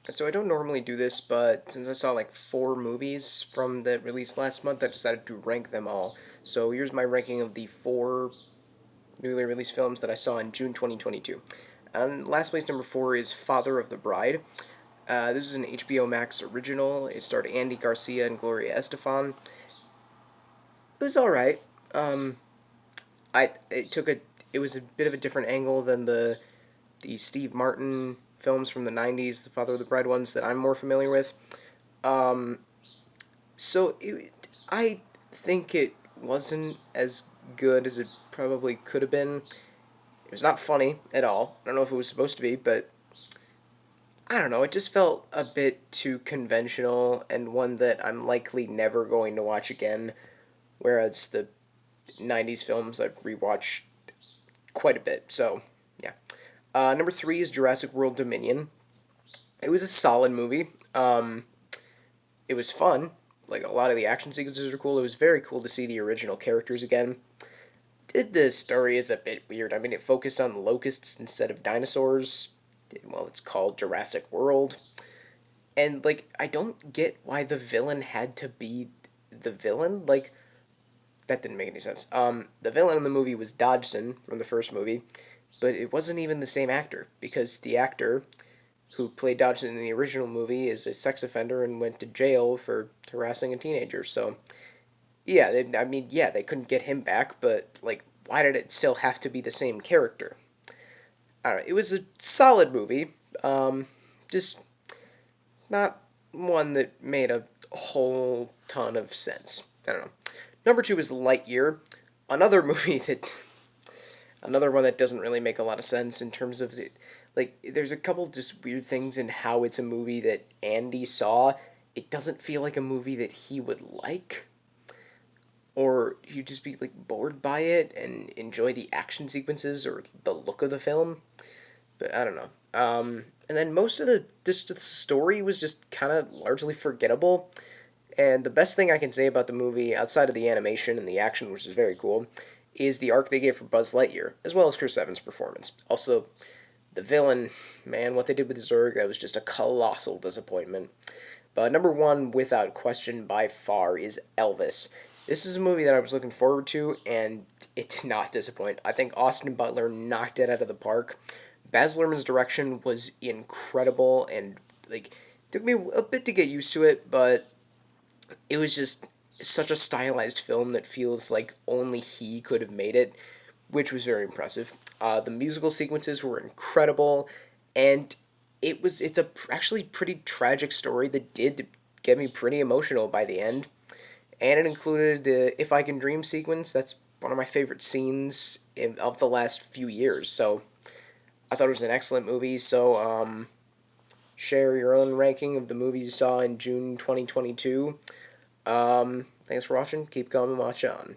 And so I don't normally do this, but since I saw like 4 movies from that released last month, I decided to rank them all. So here's my ranking of the 4 newly released films that I saw in June 2022. Last place number 4 is Father of the Bride. This is an HBO Max original. It starred Andy Garcia and Gloria Estefan. It was all right. Um, I it took a it was a bit of a different angle than the Steve Martin films from the '90s, the Father of the Bride ones that I'm more familiar with. Um, I think it wasn't as good as it probably could have been. It was not funny at all. I don't know if it was supposed to be, but I don't know. It just felt a bit too conventional and one that I'm likely never going to watch again. Whereas the '90s films I've rewatched quite a bit. So yeah. Number 3 is Jurassic World Dominion. It was a solid movie. It was fun. Like, a lot of the action sequences were cool. It was very cool to see the original characters again. The story is a bit weird. I mean, it focused on locusts instead of dinosaurs. Well, it's called Jurassic World. And, like, I don't get why the villain had to be the villain. Like, that didn't make any sense. The villain in the movie was Dodgson from the first movie, but it wasn't even the same actor, because the actor who played Dodgson in the original movie is a sex offender and went to jail for harassing a teenager. So, yeah, they couldn't get him back, but, like, why did it still have to be the same character? I don't know. It was a solid movie. Just not one that made a whole ton of sense. I don't know. Number 2 is Lightyear, another movie that another one that doesn't really make a lot of sense in terms of the, like, there's a couple just weird things in how it's a movie that Andy saw. It doesn't feel like a movie that he would like, or he'd just be like bored by it and enjoy the action sequences or the look of the film. But I don't know. And then most of the story was just kind of largely forgettable. And the best thing I can say about the movie, outside of the animation and the action, which is very cool, is the arc they gave for Buzz Lightyear, as well as Chris Evans' performance. Also, the villain, man, what they did with Zurg, that was just a colossal disappointment. But number 1, without question, by far, is Elvis. This is a movie that I was looking forward to, and it did not disappoint. I think Austin Butler knocked it out of the park. Baz Luhrmann's direction was incredible, and, like, took me a bit to get used to it, but it was just such a stylized film that feels like only he could have made it, which was very impressive. The musical sequences were incredible, and it's a actually pretty tragic story that did get me pretty emotional by the end. And it included the "If I Can Dream" sequence. That's one of my favorite scenes of the last few years. So I thought it was an excellent movie. So share your own ranking of the movies you saw in June 2022. Thanks for watching. Keep calm and watch on.